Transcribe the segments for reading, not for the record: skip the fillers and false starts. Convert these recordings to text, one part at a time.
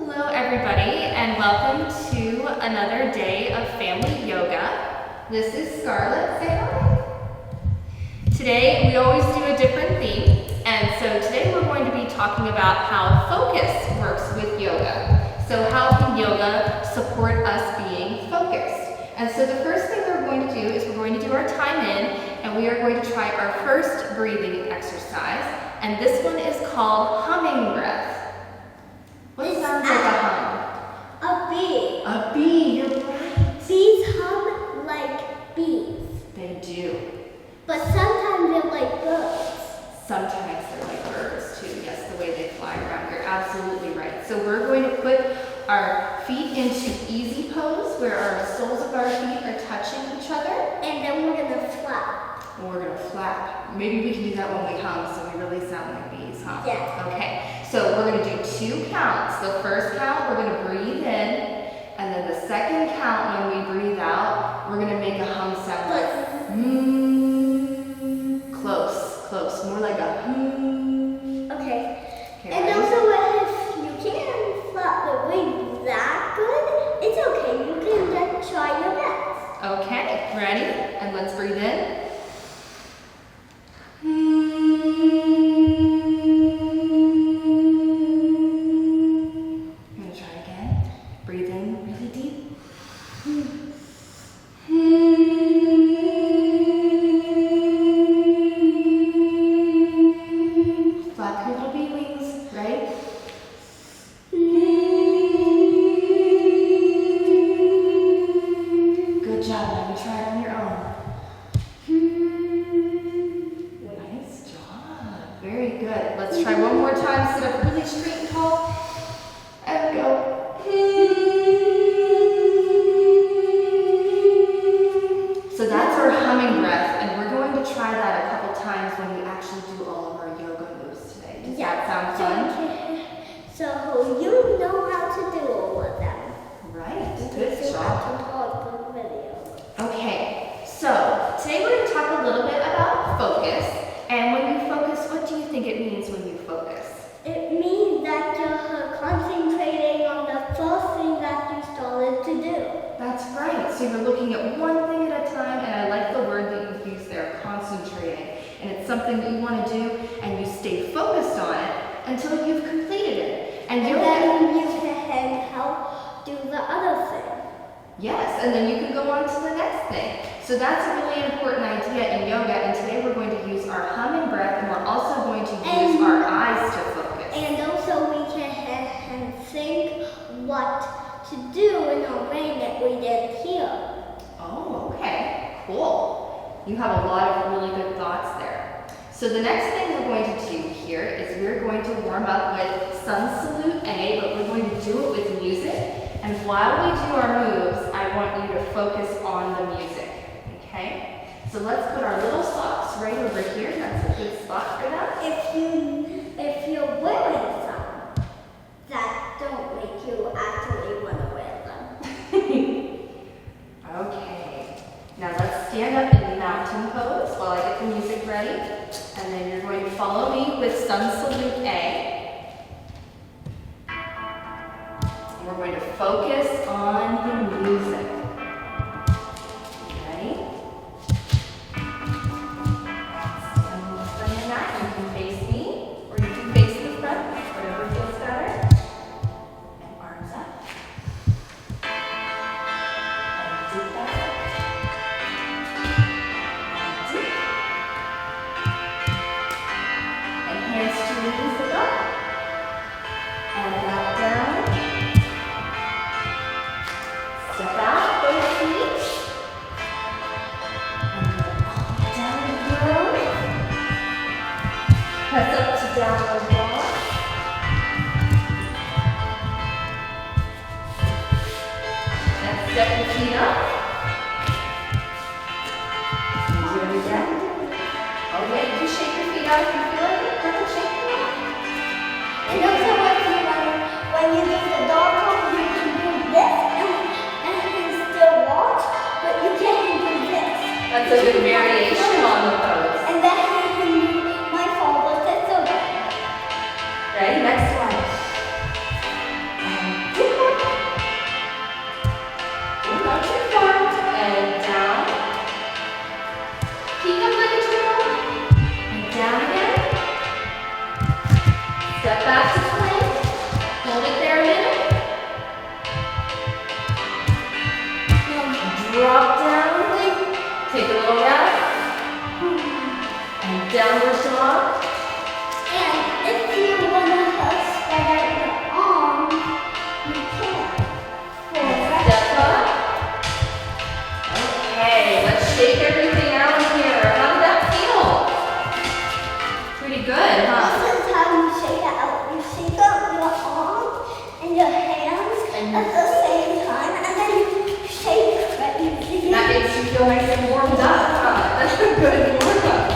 Hello everybody, and welcome to another day of family yoga. This is Scarlett, say hi. Today we always do a different theme, and so today we're going to be talking about how focus works with yoga. So how can yoga support us being focused? And so the first thing we're going to do is we're going to do our time in, and we are going to try our first breathing exercise, and this one is called humming breath. What sounds like a hum? A bee. A bee, you're right. Bees hum like bees. They do. But sometimes they're like birds. Sometimes they're like birds too, yes, the way they fly around. You're absolutely right. So we're going to put our feet into easy pose where our soles of our feet are touching each other. And then we're going to flap. And we're going to flap. Maybe we can do that when we hum so we really sound like bees, huh? Yeah. Okay, so we're going to do 2 counts. The first count, we're going to breathe in. And then the second count, when we breathe out, we're going to make a hum sound like Close, more like a Okay. Okay, And ready? also if you can't flap the wings that good, it's okay. You can just try your best. Okay, ready? And let's breathe in. I'm going to try again. Breathe in really deep. Flap your little bee wings, right? Good job. Now you try it on your own. Nice job. Very good. Let's try one more time. Sit up really straight and tall. And go. So that's our humming breath, and we're going to try that a couple times when we actually do all of our yoga moves today. Does that sound fun? So you know how to do all of them. Right. You Good have job. to pause the video. Okay, so today we're going to talk a little bit about focus. And when you focus, what do you think it means when you focus? It means that you're concentrating on the first thing that you started to do. That's right. So you're looking at one thing at a time, and I like the word that you use there, concentrating. And it's something that you want to do, and you stay focused on it until you've completed it. And then you can help do the other thing. Yes, and then you can go on to the next thing. So that's a really important idea in yoga, and today we're going to use our humming breath, and we're also going to use our eyes to focus. And also we can think what to do in a way that we did here. Oh, okay, cool. You have a lot of really good thoughts there. So the next thing we're going to do here is we're going to warm up with Sun Salute A, but we're going to do it with music. And while we do our moves, I want you to focus on the music, okay? So let's put our little socks right over here. That's a good spot for that. If you're wearing some that don't make you actually want to wear them. Okay, now let's stand up in mountain pose while I get the music ready. And then you're going to follow me with Sun Salute A. And we're going to focus on the music. Ready? Stand in that. You can face me, or you can face the front, whatever feels better. And arms up. And deep back. And deep. And hands to knees up. And back down. Step out, both feet. And then up, down, down. Press up to downward dog. And step the feet up. And do it again. Okay, you can shake your feet out if you feel like it. Go ahead, shake them out. And also when you do the dog pose, you can do this and still watch, but you can't do this. That's a good variation on the pose. And then you might fall, but that's okay. Ready? Next one. And And downward dog. And if you want to spread out your arm, you can. Step up. Okay, let's shake everything out here. How did that feel? Pretty good, huh? This is how you shake it out. You shake out your arm and your hands at the same time, and then you shake crazy. That makes you feel nice and warmed up, huh? That's a good warm-up.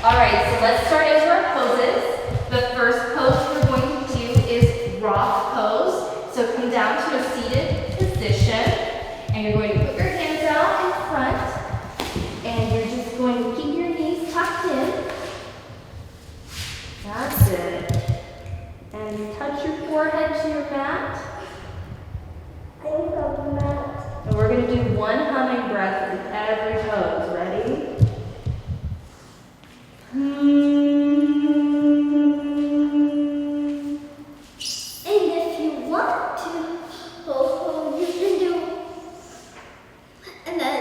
Alright, so let's start into our poses. The first pose we're going to do is rock pose. So come down to a seated position, and you're going to put your hands out in front, and you're just going to keep your knees tucked in. That's it. And touch your forehead to your mat. I don't got the mat. And we're going to do one humming breath with every pose. Ready? And if you want to, you can do, and then,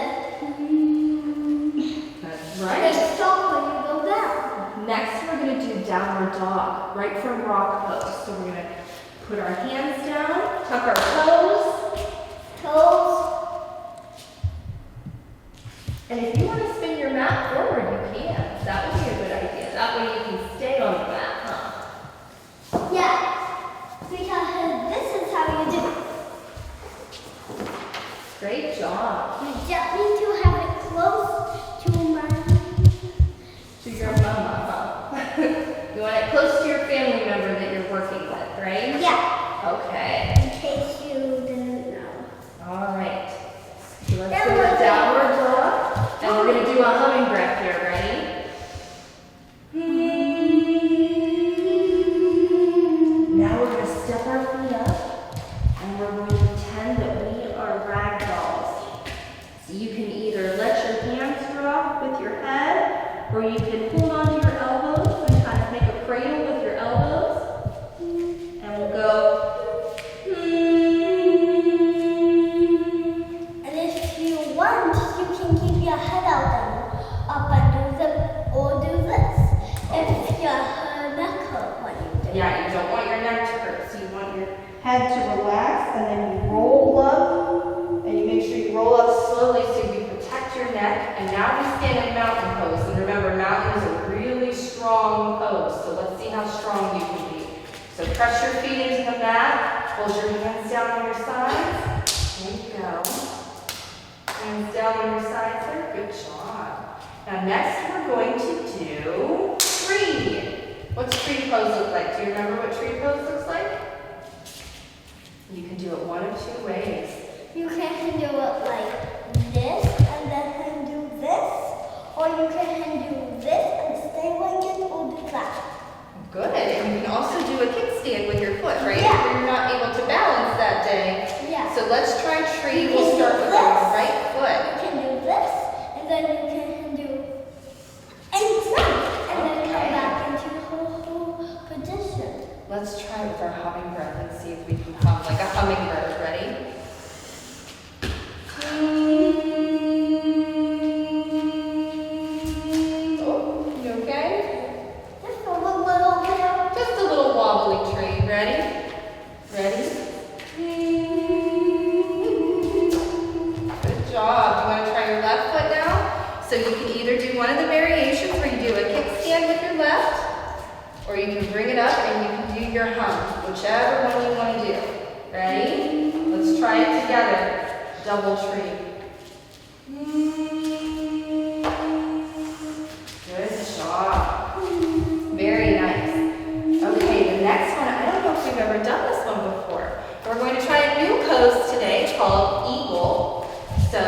That's and right. then stop when you go down. Next, we're going to do downward dog, right from rock pose. So we're going to put our hands down, tuck our toes, and if you want to spin your mat forward, you can. That would be a good idea. That way you can stay on the mat, huh? Yeah, because this is how you do it. Great job. You just need to have it close To your mama, huh? You want it close to your family member that you're working with, right? Yeah, Okay. in case you didn't know. All right. So let's do a downward dog, and we're going to do a humming breath here. Ready? Now we're going to step our feet up, and we're going to pretend that we are rag dolls. So you can either let your hands drop with your head, or you can hold onto your elbows and kind of make a cradle with your elbows. And we'll go. And if you want, you can keep your head out and up and do this, or do this. If your neck hurt when you do it. Yeah, you don't want your neck to hurt, so you want your head to relax, and then you roll up, and you make sure you roll up slowly so you protect your neck. And now we stand in mountain pose, and remember, mountain is a really strong pose, so let's see how strong you can be. So press your feet into the mat, hold your hands down on your sides, there you go. Hands down on your sides there, good job. Now next we're going to do tree. What's tree pose look like? Do you remember what tree pose looks like? You can do it one of two ways. You can do it like this and then do this, or you can do this and stay like it, or do that. Good, and you can also do a kickstand with your foot, right? Yeah. If you're not able to balance that day. Yeah. So let's try tree. You We'll can start do with this. our right foot. You can do this, and then you can do inside, and then come back into the whole position. Let's try with our humming breath and see if we can hum like a hummingbird. Ready? Oh, you okay? Just a little bit. Just a little wobbly tree. Ready? Ready? Good job. You want to try your left foot now? So you can either do one of the variations where you do a kickstand with your left, or you can bring it up and you can do your hum, whichever one you want to do. Ready? Let's try it together. Double tree. Good job. Very nice. Okay, the next one, I don't know if we've ever done this one before. We're going to try a new pose today called eagle. So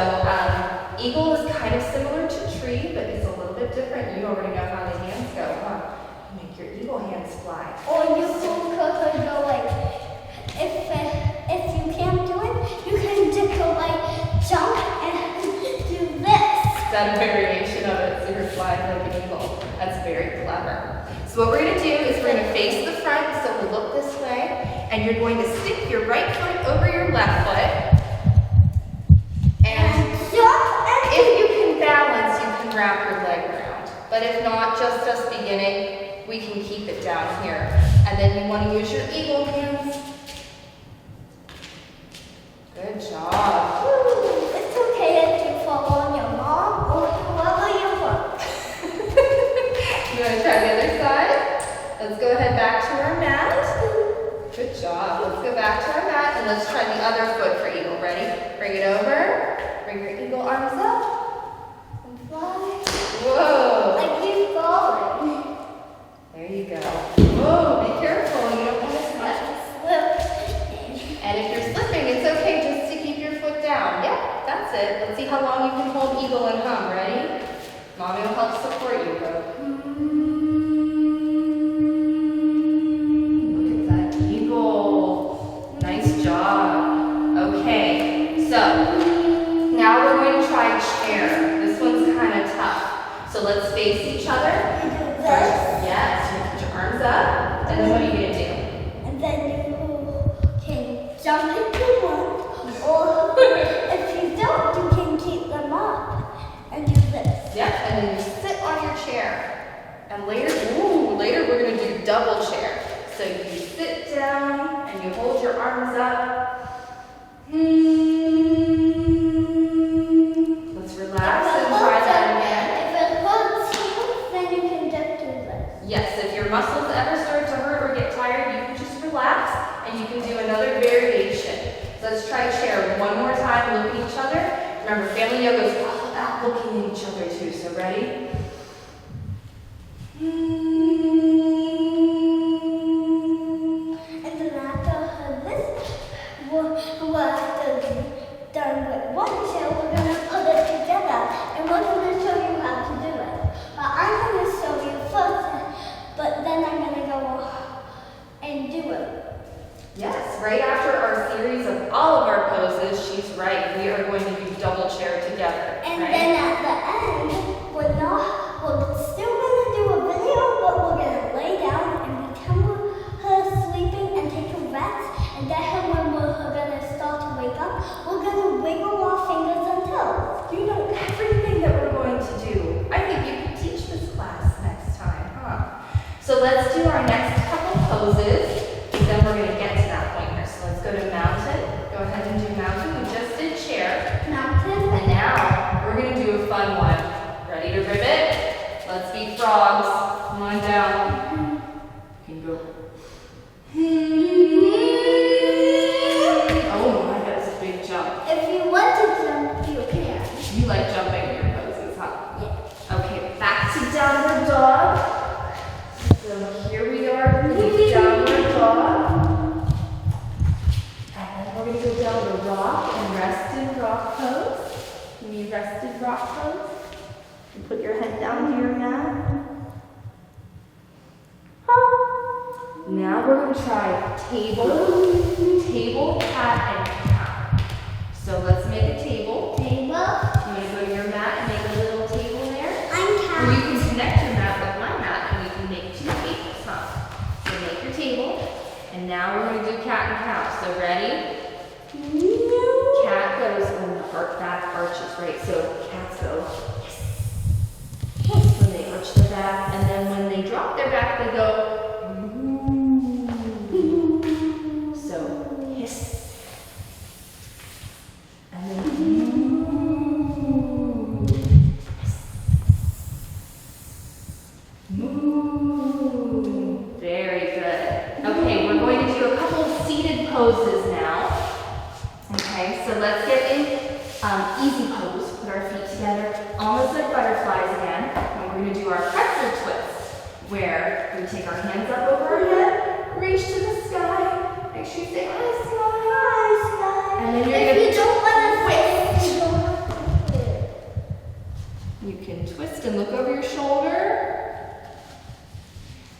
eagle is kind of similar to tree, but it's a little bit different. You already know how the hands go, huh? You make your eagle hands fly. Or you could go like, if you can't do it, you can just go like jump and do this. Is that a variation of it? So you're flying like an eagle. That's very clever. So what we're going to do is we're going to face the front, so we'll look this way, and you're going to stick your right foot over your left foot. And Jump and if you can balance, you can wrap your leg around. But But if not, just us beginning, we can keep it down here. And then you want to use your eagle hands. Good job. Woo. It's okay if you follow on your mom or whoever you want. You want to try the other side? Let's go ahead back to our mat. Good job. Let's go back to our mat and let's try the other foot for eagle. Ready? Bring it over. Bring your eagle arms up. And fly. Whoa. I keep going. There you go. Whoa, be careful. You don't want to slip. And if you're slipping, it's okay just to keep your foot down. Yeah, that's it. Let's see how long you can hold eagle and hum. Ready? Mommy will help support you, bro. Look at that eagle. Nice job. Okay, so now we're going to try chair. This one's kind of tough. So let's face each other. This. Yes, you put your arms up. And then what are you going to do? And then you can jump if you want, or if you don't, you can keep them up and do this. Yep, and then you sit on your chair. And later we're going to do double chair. So you sit down and you hold your arms up. Let's relax and try that again. If it hurts you, then you can just do this. Yes, if your muscles ever start to hurt or get tired, you can just relax and you can do another variation. So let's try chair one more time, look at each other. Remember, family yoga is all about looking at each other too, so ready? And then after this, after done with one chair, we're going to put it together and we're going to show you how to do it. But I'm going to show you first, but then I'm going to go and do it. Yes, right after our series of all of our poses, she's right. We are going to do double chair together. And right? then at the end, we're still going to do a video, but we're going to lay down and pretend her sleeping and take a rest. And then when we're going to start to wake up, we're going to wiggle our fingers and toes. You know everything that we're going to do. I think you can teach this class next time, huh? So let's do our next couple poses. Then we're going to get to that point here. So let's go to mountain. Go ahead and do mountain. We just did chair. Mountain. And now we're going to do a fun one. Ready to ribbit? Let's be frogs. Come on down. You can go. Oh my, that's a big jump. If you want to jump, you can. You like jumping in your poses, huh? Yeah. Okay, back to downward dog. So here we are, downward dog. And then we're going to go down the rock and rested rock pose. Can you rested rock pose? You put your head down to your mat. Now we're going to try table, cat, and cow. So let's make a table. Table. You want to go to your mat and make a little table there? I'm Or you counting. can connect your mat with my mat and we can make two tables, huh? So make your table. And now we're going to do cat and cow. So ready? Cat goes when the back arches, right? So cats go yes. When they arch their back. And then when they drop their back, they go so hiss. And then moo. Very good. Okay, we're going to do a couple of seated poses now. Okay, so let's get in easy pose. Put our feet together, almost like butterflies again. And we're going to do our pretzel twist, where we take our hands up over our head, reach to the sky. Make sure you say, hi, sky. Hi, Sky. And then you're If going you don't want to twist. you don't have to quit. You can twist and look over your shoulder.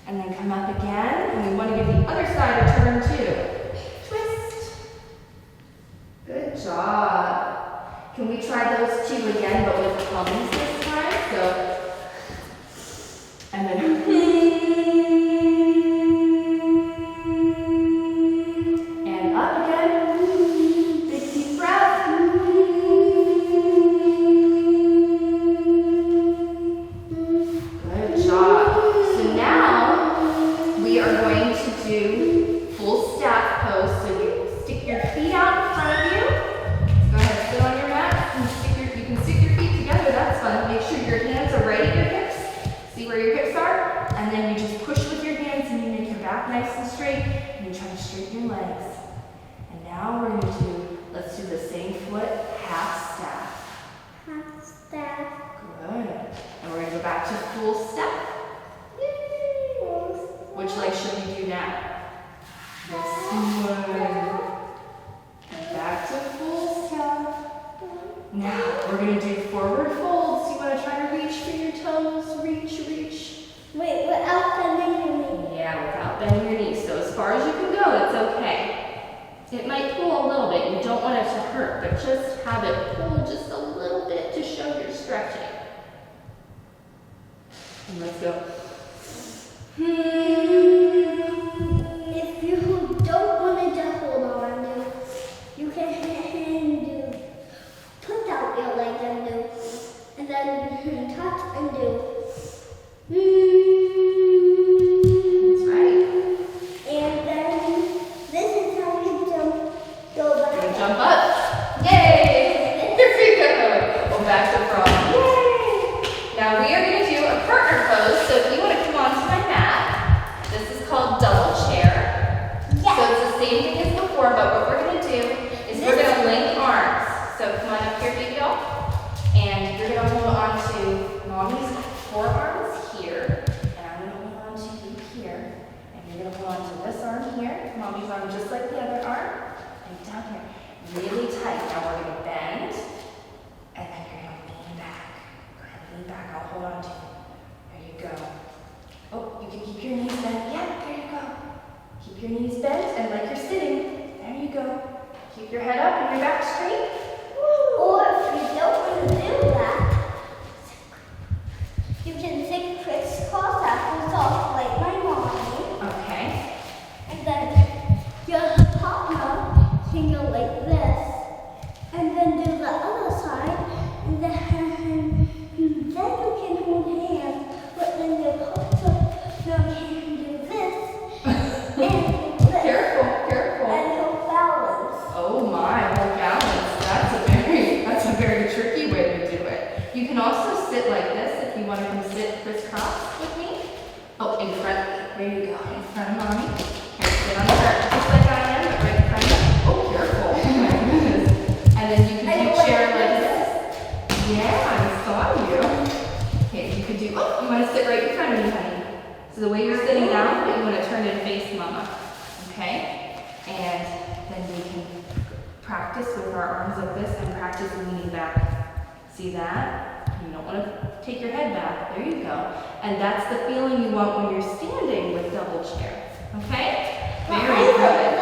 And then come up again. And we want to give the other side a turn too. Twist. Good job. Can we try those two again, but with thumbs this time? So, and then, and up again. Big deep breath. Good and then you just push with your hands and you make your back nice and straight, and you try to straighten your legs. And now we're going to let's do the same foot, half staff. Half staff. Good. And we're going to go back to full step. Which leg should we do now? This one. And back to full step. Now we're going to do forward folds. You want to try to reach for your toes. Reach, reach. Wait, without bending your knee. Yeah, without bending your knees. So as far as you can go, it's okay. It might pull a little bit. You don't want it to hurt, but just have it pull just a little bit to show you're stretching. And let's go. If you don't want to hold on, you can do put out your leg and then touch and do. That's right. And then this is how you jump. Go back. Gonna jump up. Yay! Here we go. Go back to frog. Yay! Now we are going to do a partner pose. So if you want to come onto my mat, this is called double chair. Yes. So it's the same thing as before, but what we're going to do is we're going to link arms. So come on up here, baby doll. And you're going to hold on to mommy's forearms here. And I'm going to hold on to you here. And you're going to hold on to this arm here. Mommy's arm just like the other arm. And down here. Really tight. Now we're going to bend. And then you're going to lean back. Go ahead, lean back. I'll hold on to you. There you go. Oh, you can keep your knees bent. Yeah, there you go. Keep your knees bent and like you're sitting. There you go. Keep your head up and your back straight. Or if you don't want to do that, you can sit crisscross applesauce like my mommy. Okay. And then your partner can go like this. And then do the other side. And then you can hold hands. But then your partner can do this. And do this. Careful, careful. And he'll balance. Oh my, more balance. That's a very tricky way to do it. You can also sit like this if you want to come sit crisscross with me. Oh, in front. There you go. In front of mommy. Here, sit on the chair just like I am, but right in front of you. Oh, careful. Oh my goodness. And then you can do chair like this. Yeah, I saw you. Okay, you could do, oh, you want to sit right in front of me, honey. So the way you're sitting down, but you want to turn and face mama. Okay? And then we can practice with our arms like this and practice leaning back. See that? You don't want to take your head back. There you go. And that's the feeling you want when you're standing with double chair. Okay? Very good.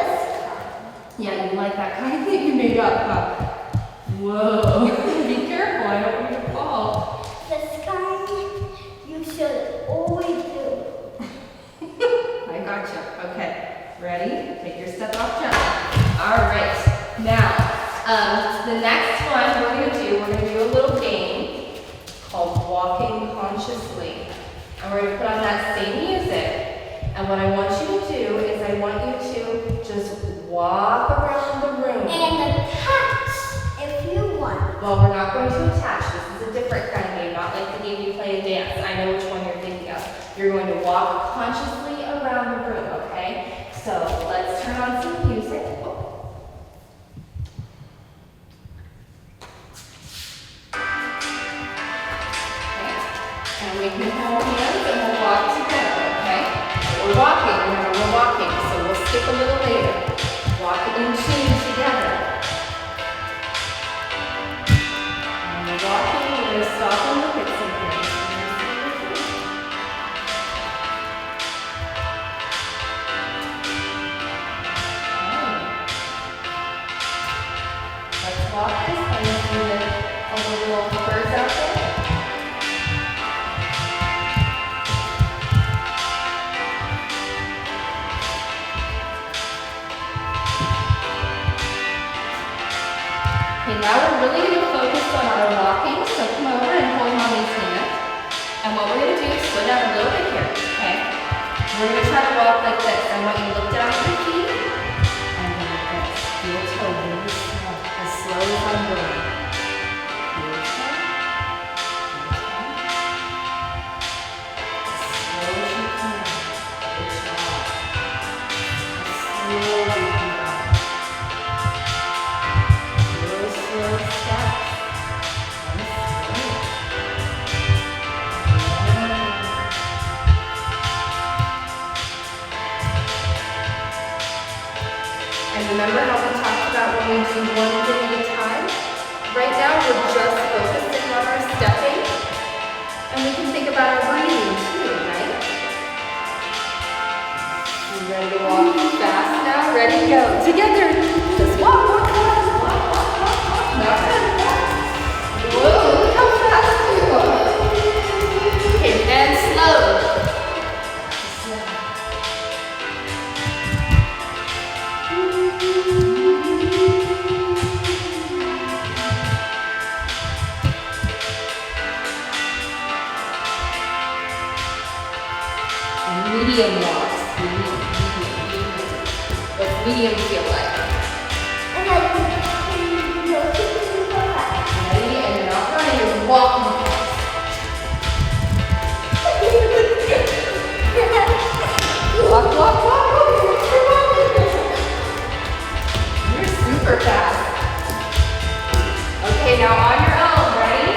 Yeah, you like that kind of thing you made up, huh? Whoa. Be careful, I don't want you to fall. This kind you should always do. I gotcha. Okay. Ready? Take your step off jump. All right. Now, the next one we're going to do a little game called Walking Consciously. And we're going to put on that same music. And what I want you to do is I want you to just walk around the room. And attach if you want. Well, we're not going to attach. This is a different kind of game, not like the game you play a dance. I know which one you're thinking of. You're going to walk consciously around the room, okay? So let's turn on some music. And we can hold hands and we'll walk together, okay? We're walking, remember we're walking, so we'll skip a little later. Walk in tune together. And we're walking, we're going to stop and look at some things. Okay. Let's walk this. I'm going to do all the little birds out there. Okay, now we're really going to focus on our walking, so come over and hold mommy's hand. And what we're going to do is slow down a little bit here, okay? We're going to try to walk like this. I want you to look down at your feet, and then like this. Feel toe really slow as I'm going. Feel toe. Slow as you can. remember how we talked about when we do one thing at a time? Right now we're just focusing on our stepping, and we can think about our breathing too, right? You ready to walk fast now? Ready, go. Together. Just walk, walk, walk, walk, walk, walk, walk. Not that fast. Whoa, look how fast you are. Okay, and slow. Medium walks. Medium. What's medium feel like? And like, you're super fast. Ready? And you're not running, you're walking fast. Walk, walk, walk, walk. You're super fast. Okay, now on your own, ready?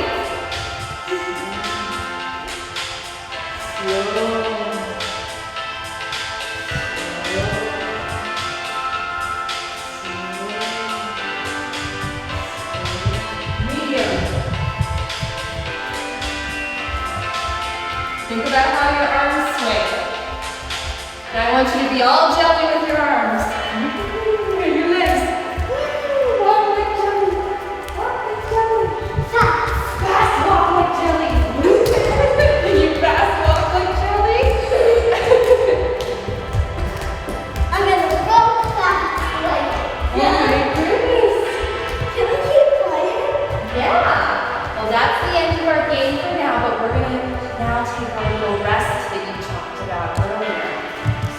Slow. Think about how your arms swing. And I want you to be all jelly with your arms. And your legs. Walk like jelly. Walk like jelly. Fast. Fast walk like jelly. Can you fast walk like jelly? I'm gonna go fast like. Oh my goodness. Can we keep playing? Yeah. Well, that's the end of our game for now, but we're going to now take our little rest that you talked about earlier.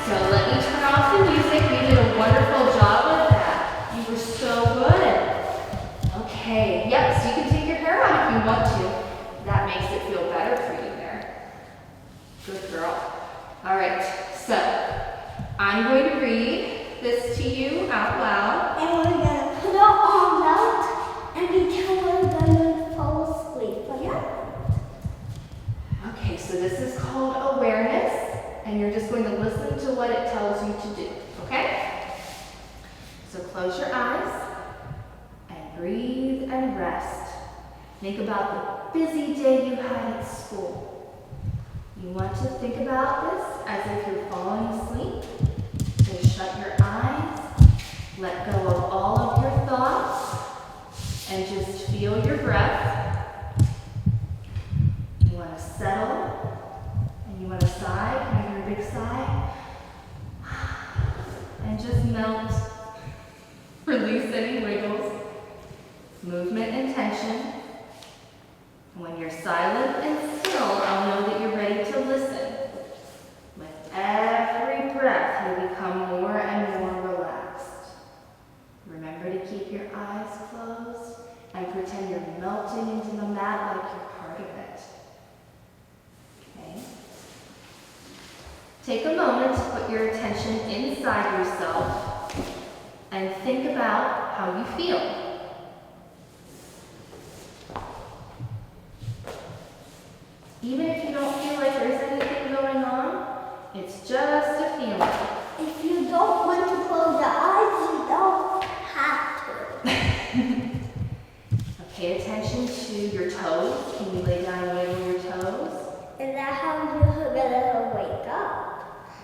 So let me turn off the music. You did a wonderful job with that. You were so good. Okay, yep, so you can take your hair out if you want to. That makes it feel better for you there. Good girl. All right, so I'm going to read this to you out loud. And we're gonna put our arms out and pretend we're gonna fall asleep. Yeah? Okay, so this is called awareness, and you're just going to listen to what it tells you to do, okay? So close your eyes and breathe and rest. Think about the busy day you had at school. You want to think about this as if you're falling asleep. So shut your eyes, let go of all of your thoughts, and just feel your breath. You want to settle, and you want to sigh. Can I hear a big sigh? And just melt. Release any wiggles, movement and tension. When you're silent and still, I'll know that you're ready to listen. With every breath, you'll become more and more relaxed. Remember to keep your eyes closed and pretend you're melting into the mat like you're part of it. Okay? Take a moment to put your attention inside yourself and think about how you feel. Even if you don't feel like there's anything going on, it's just a feeling. If you don't want to close your eyes, you don't have to. Pay attention to your toes. Can you lay down and wiggle your toes? Is that how you're gonna wake up?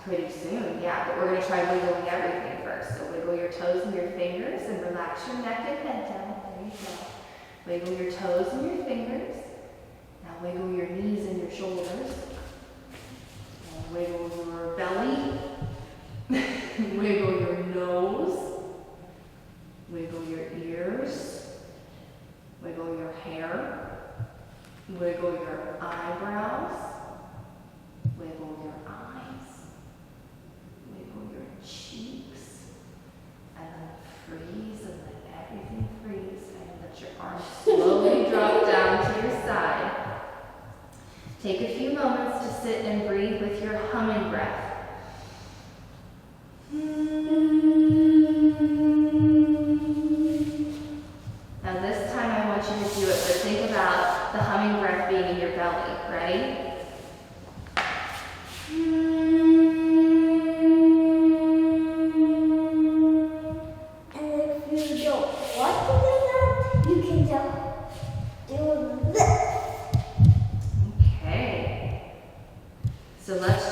Pretty soon, yeah, but we're going to try wiggling everything first. So wiggle your toes and your fingers and relax your neck and head down. There you go. Wiggle your toes and your fingers. Now wiggle your knees and your shoulders. And wiggle your belly. Wiggle your nose. Wiggle your ears. Wiggle your hair. Wiggle your eyebrows. Wiggle your eyes. Wiggle your cheeks. And then freeze and let everything freeze. And let your arms slowly drop down to your side. Take a few moments to sit and breathe with your humming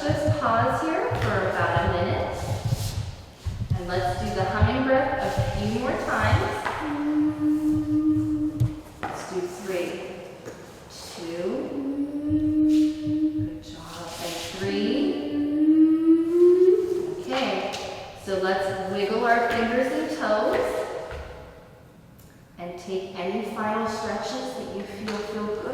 let's just pause here for about a minute. And let's do the humming breath a few more times. Let's do 3, 2, good job, and 3. Okay, so let's wiggle our fingers and toes and take any final stretches that you feel good.